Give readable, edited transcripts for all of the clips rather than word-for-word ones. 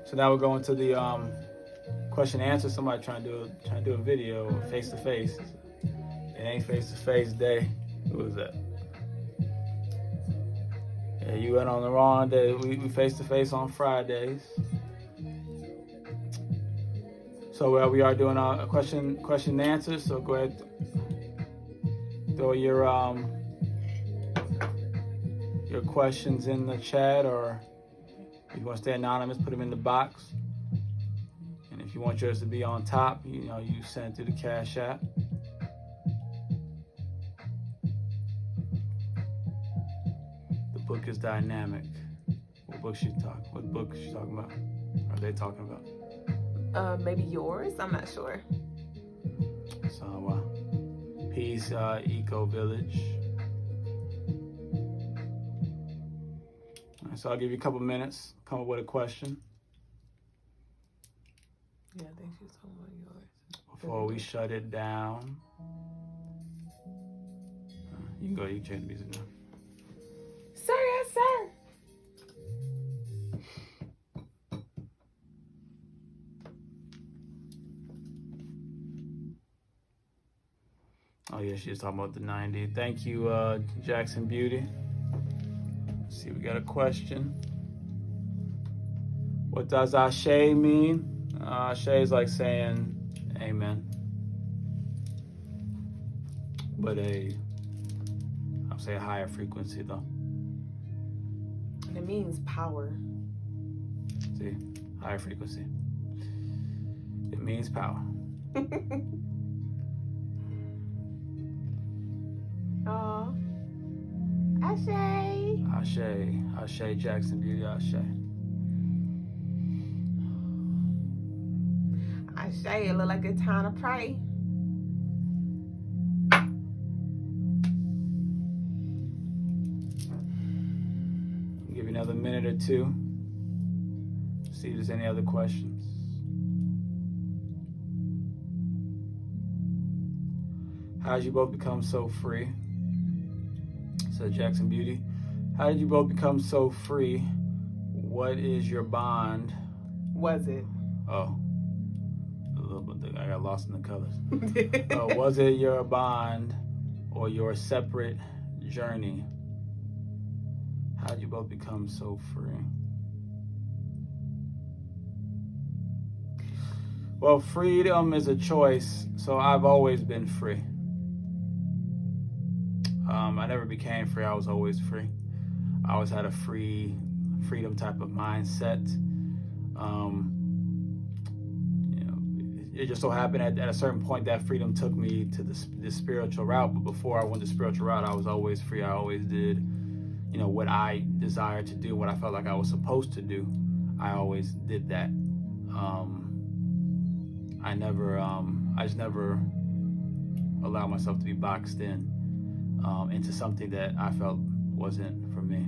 So now we're going to the question and answer. Somebody trying to do a video face to face. It ain't face to face day. Who was that? Yeah, you went on the wrong day. We face to face on Fridays. So we are doing a question and answer. So go ahead, throw your questions in the chat, or if you want to stay anonymous, put them in the box. And if you want yours to be on top, you send it through the Cash App. The book is dynamic. What book she talking about? Are they talking about? Maybe yours. I'm not sure. So, Peace Eco Village. So I'll give you a couple minutes, come up with a question. Yeah, I think she's talking about yours. Before we shut it down. You can go, you can change the music now. Sir, yes, sir. Oh yeah, she's talking about the 90. Thank you, Jackson Beauty. Let's see, we got a question. What does Ashe mean? Ashe is like saying amen. But I'll say a higher frequency though. And it means power. See, higher frequency. It means power. Aw. Ashe. Ashe, Jackson Beauty, Ashe. Ashe, it look like it's time to pray. I'll give you another minute or two. See if there's any other questions. How did you both become so free? Said Jackson Beauty. How did you both become so free? What is your bond? Was it? Oh, a little bit. I got lost in the colors. Was it your bond or your separate journey? How did you both become so free? Well, freedom is a choice, so I've always been free. I never became free. I was always free. I always had a freedom type of mindset. It just so happened at a certain point that freedom took me to the spiritual route. But before I went the spiritual route, I was always free. I always did, what I desired to do, what I felt like I was supposed to do. I always did that. I just never allowed myself to be boxed into something that I felt wasn't for me.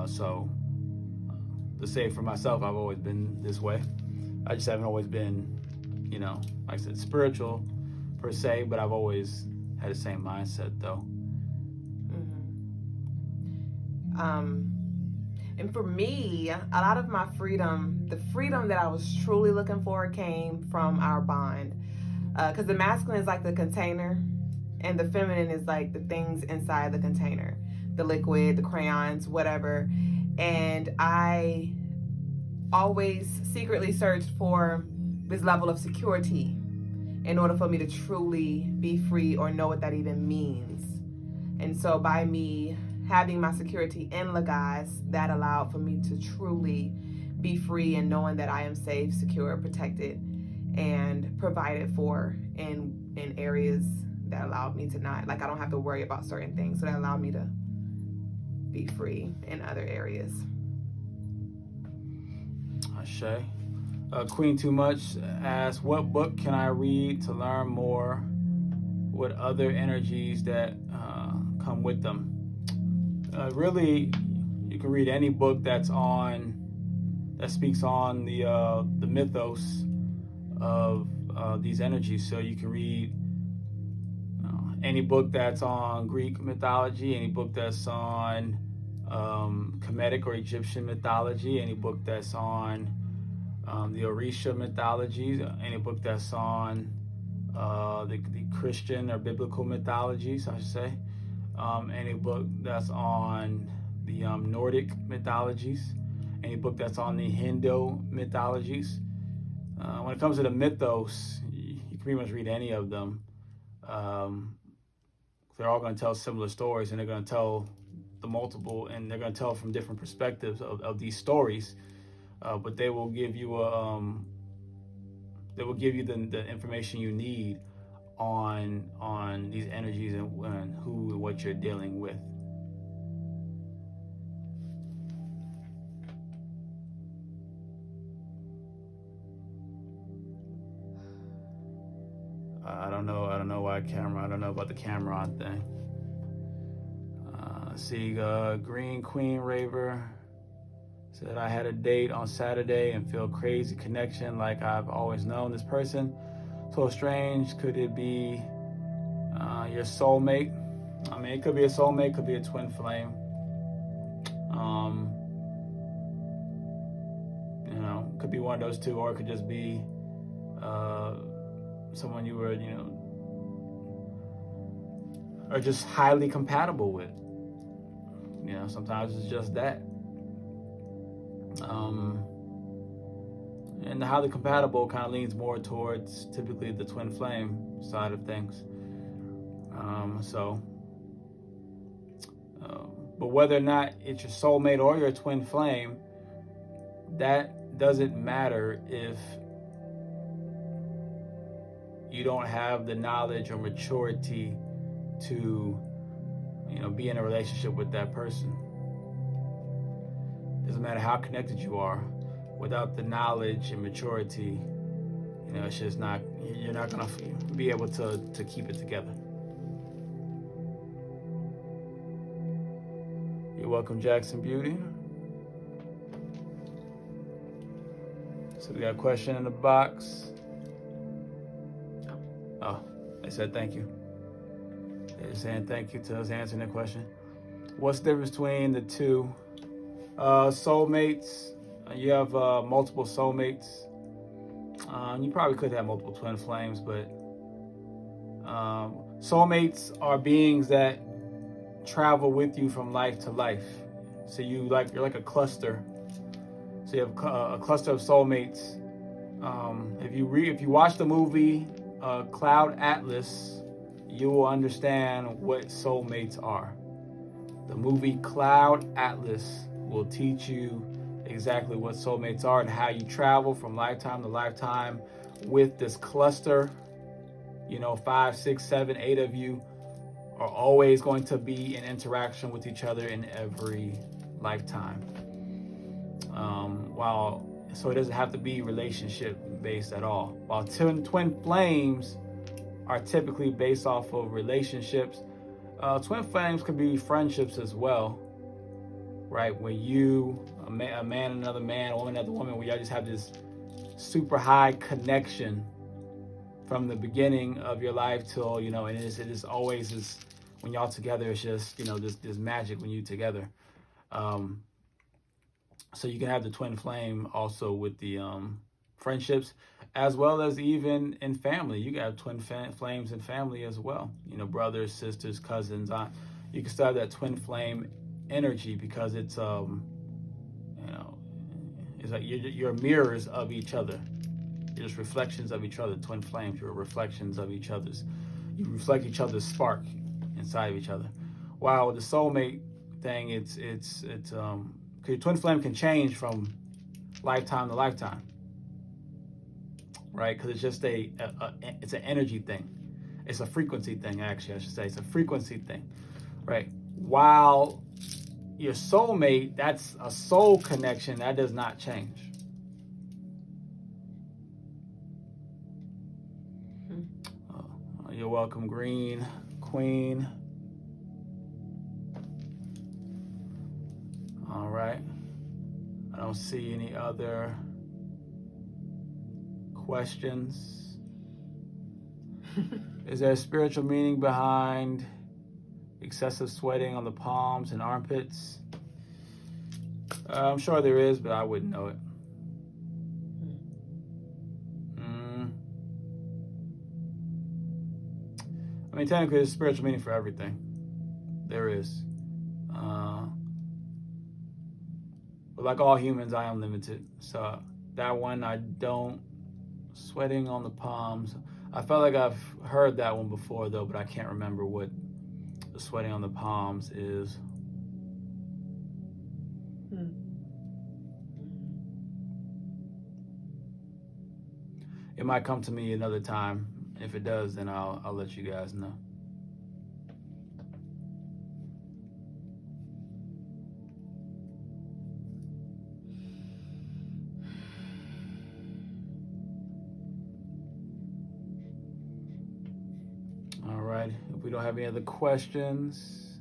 So to say for myself, I've always been this way. I just haven't always been, like I said, spiritual per se, but I've always had the same mindset though. And for me, a lot of my freedom, the freedom that I was truly looking for came from our bond. Because the masculine is like the container and the feminine is like the things inside the container, the liquid, the crayons, whatever. And I always secretly searched for this level of security in order for me to truly be free or know what that even means. And so by me having my security in Logas, that allowed for me to truly be free and knowing that I am safe, secure, protected, and provided for in areas that allowed me to not, like I don't have to worry about certain things. So that allowed me to be free in other areas. Ashe. Queen Too Much asks, what book can I read to learn more with other energies that come with them? Really, you can read any book that speaks on the mythos of these energies. So you can read any book that's on Greek mythology, any book that's on Kemetic or Egyptian mythology, any book that's on the Orisha mythology, any book that's on the Christian or biblical mythologies, I should say, any book that's on the Nordic mythologies, any book that's on the Hindu mythologies. When it comes to the mythos, you can pretty much read any of them. They're all going to tell similar stories, and they're going to tell the multiple, and they're going to tell from different perspectives of these stories. But they will give you the information you need on these energies and who and what you're dealing with. I don't know why camera. I don't know about the camera on thing. See, Green Queen Raver said, I had a date on Saturday and feel crazy connection like I've always known this person. So strange. Could it be your soulmate? I mean, it could be a soulmate, could be a twin flame. Could be one of those two, or it could just be someone you were, are just highly compatible with. Sometimes it's just that. And the highly compatible kind of leans more towards typically the twin flame side of things. But whether or not it's your soulmate or your twin flame, that doesn't matter if you don't have the knowledge or maturity to, be in a relationship with that person. Doesn't matter how connected you are, without the knowledge and maturity, it's just not, you're not gonna be able to keep it together. You're welcome, Jackson Beauty. So we got a question in the box. Oh, they said thank you. They're saying thank you to us answering the question. What's the difference between the two? Soulmates. You have multiple soulmates. You probably could have multiple twin flames, but soulmates are beings that travel with you from life to life. So you're like a cluster. So you have a cluster of soulmates. If you watch the movie Cloud Atlas, you will understand what soulmates are. The movie Cloud Atlas will teach you exactly what soulmates are and how you travel from lifetime to lifetime with this cluster. 5, 6, 7, 8 of you are always going to be in interaction with each other in every lifetime. So it doesn't have to be relationship based at all. While twin flames are typically based off of relationships, twin flames can be friendships as well, right? Where a man, another man, a woman, another woman, where y'all just have this super high connection from the beginning of your life till, and it is always this, when y'all together, it's just, this magic when you together. So you can have the twin flame also with the friendships, as well as even in family. You can have twin flames in family as well. Brothers, sisters, cousins. You can still have that twin flame energy because it's it's like you're mirrors of each other. You're just reflections of each other. Twin flames, you're reflections of each other's. You reflect each other's spark inside of each other. While with the soulmate thing, it's your twin flame can change from lifetime to lifetime, right? Because it's just it's an energy thing. It's a frequency thing, actually, I should say. It's a frequency thing, right? While your soulmate, that's a soul connection, that does not change. You're welcome, Green Queen. All right. I don't see any other questions. Is there a spiritual meaning behind excessive sweating on the palms and armpits? I'm sure there is, but I wouldn't know it. I mean, technically, there's a spiritual meaning for everything. There is. But like all humans, I am limited. So that one, I don't. Sweating on the palms. I felt like I've heard that one before, though, but I can't remember what the sweating on the palms is. It might come to me another time. If it does, then I'll let you guys know. All right. If we don't have any other questions.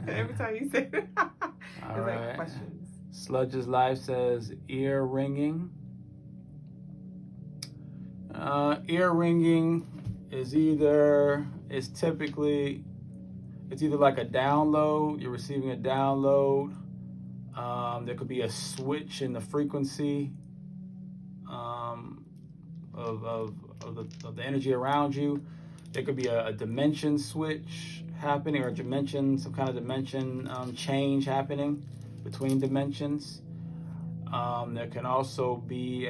Every time you say it, All right. like questions. Sludge's Life says ear ringing. Ear ringing is typically either like a download. You're receiving a download. There could be a switch in the frequency of the energy around you. There could be a dimension switch happening, or some kind of dimension change happening between dimensions. There can also be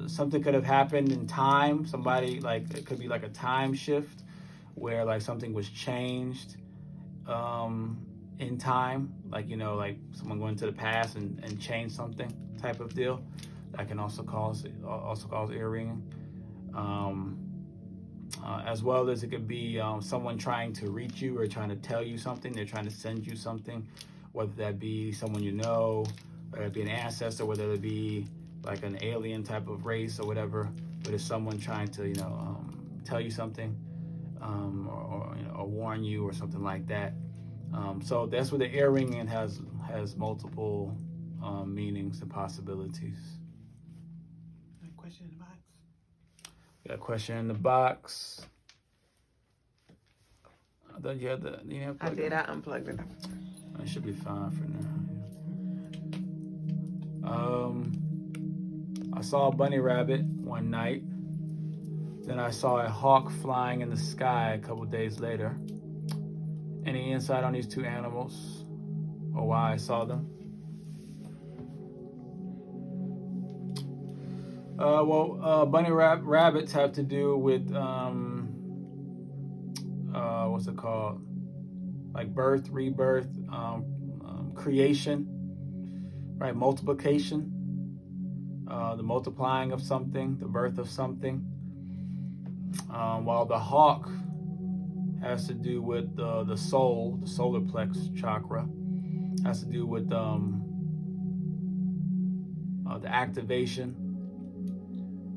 something could have happened in time. It could be like a time shift where like something was changed in time, like someone going to the past and change something type of deal. That can also cause ear ringing. As well as it could be someone trying to reach you or trying to tell you something. They're trying to send you something, whether that be someone you know, whether it be an ancestor, whether it be like an alien type of race or whatever. But it's someone trying to tell you something or warn you or something like that. So that's where the ear ringing has multiple meanings and possibilities. Question in the box. Got a question in the box. I thought you had the. I did. I unplugged it. It should be fine for now. I saw a bunny rabbit one night. Then I saw a hawk flying in the sky a couple days later. Any insight on these two animals or why I saw them? Bunny rabbits have to do with what's it called? Like birth, rebirth, creation, right? Multiplication, the multiplying of something, the birth of something. While the hawk has to do with the soul, the solar plex chakra, has to do with the activation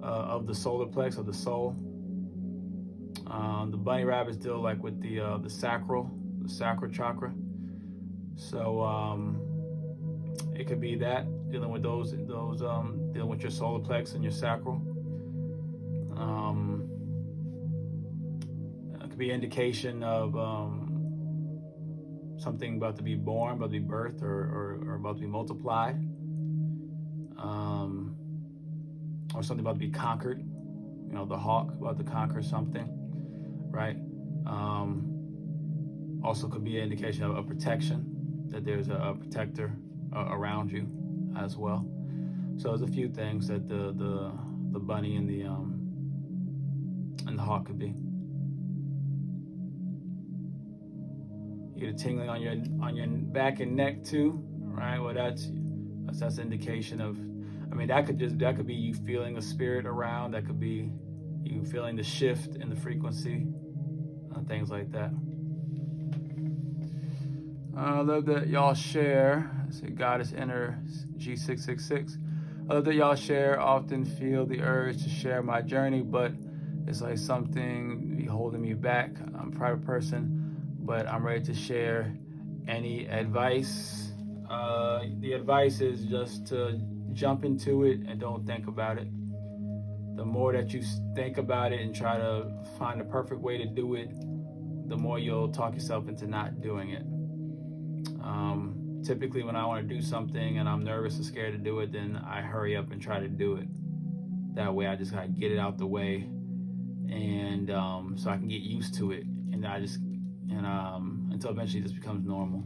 of the solar plex, of the soul. The bunny rabbits deal like with the sacral chakra. So it could be that, dealing with those dealing with your solar plex and your sacral. It could be an indication of something about to be born, about to be birthed, or about to be multiplied. Or something about to be conquered. The hawk about to conquer something, right? Also could be an indication of a protection, that there's a protector around you as well. So there's a few things that the bunny and the hawk could be. You get a tingling on your back and neck too, right? Well, that's an indication of. I mean, that could be you feeling a spirit around. That could be you feeling the shift in the frequency, things like that. I love that y'all share. Say Goddess Inner G666. I love that y'all share. Often feel the urge to share my journey, but it's like something be holding me back. I'm a private person, but I'm ready to share. Any advice? The advice is just to jump into it and don't think about it. The more that you think about it and try to find the perfect way to do it, the more you'll talk yourself into not doing it. typically when I want to do something and I'm nervous or scared to do it, then I hurry up and try to do it. That way I just gotta get it out the way, and so I can get used to it, and until eventually it just becomes normal.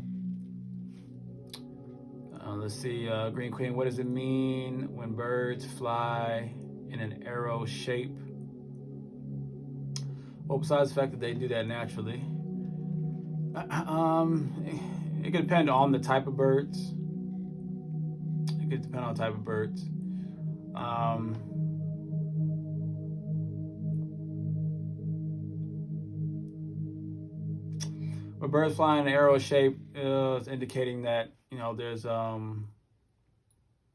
Let's see, Green Queen, what does it mean when birds fly in an arrow shape? Well, besides the fact that they do that naturally, it could depend on the type of birds. It could depend on the type of birds. But birds flying in an arrow shape is indicating that, there's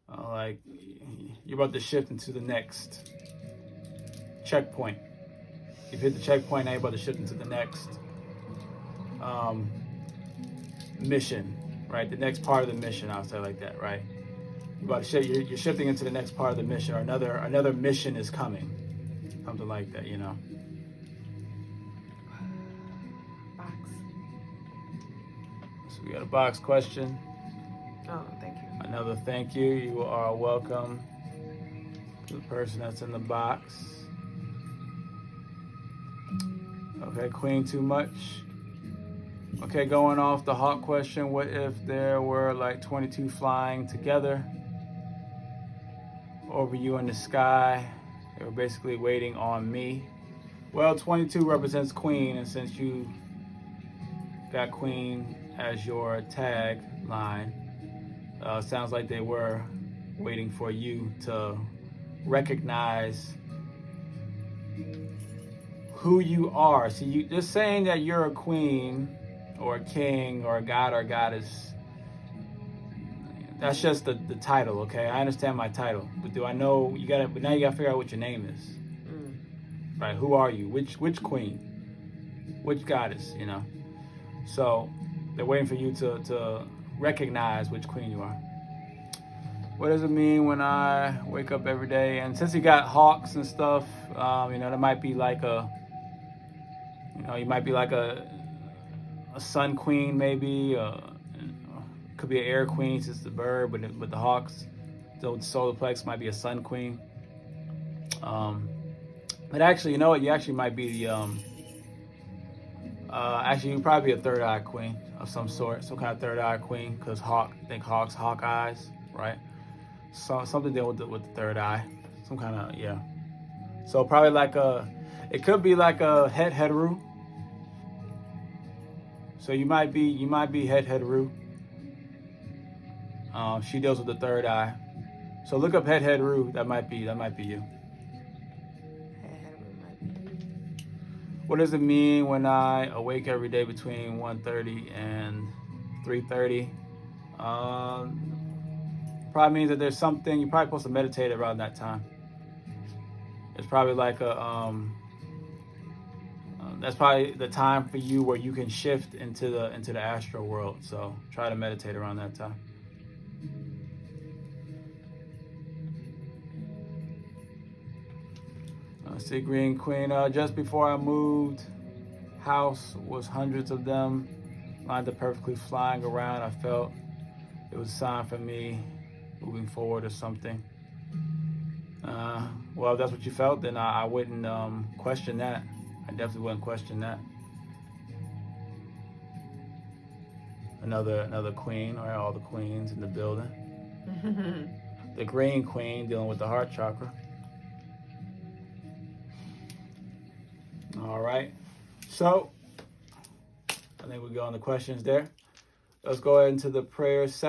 like you're about to shift into the next checkpoint. You've hit the checkpoint, now you're about to shift into the next mission, right? The next part of the mission, I'll say it like that, right? You're shifting into the next part of the mission, or another mission is coming, something like that, Box. So we got a box question. Oh, thank you. Another thank you. You are welcome to the person that's in the box. Okay, Queen, too much. Okay, going off the hawk question, what if there were like 22 flying together over you in the sky? They were basically waiting on me. Well, 22 represents Queen, and since you got Queen as your tag line, sounds like they were waiting for you to recognize who you are. See, you just saying that you're a queen or a king or a god or a goddess, that's just the title, okay? I understand my title, but do I know but now you gotta figure out what your name is. Right? Who are you? Which queen? Which goddess, So they're waiting for you to recognize which queen you are. What does it mean when I wake up every day? And since you got hawks and stuff, there might be like you might be like a sun queen, maybe. Could be an air queen since it's the bird, but the hawks, the solar plex might be a sun queen. But actually, you know what? You actually might be the actually, you'd probably be a third eye queen of some sort, some kind of third eye queen, because hawk eyes, right? So something dealing with the third eye, some kind of, yeah. So probably it could be like a heteru. So you might be heteru. She deals with the third eye. So look up heteru. That might be you. What does it mean when I awake every day between 1:30 and 3:30? Probably means that there's something, you're probably supposed to meditate around that time. It's probably like that's probably the time for you where you can shift into the astral world. So try to meditate around that time. See, Green Queen, just before I moved house was hundreds of them lined up perfectly flying around. I felt it was a sign for me moving forward or something. Well, if that's what you felt, then I wouldn't question that. I definitely wouldn't question that. Another queen, or all the queens in the building. The Green Queen dealing with the heart chakra. All right, so I think we go on the questions there. Let's go ahead into the prayer section.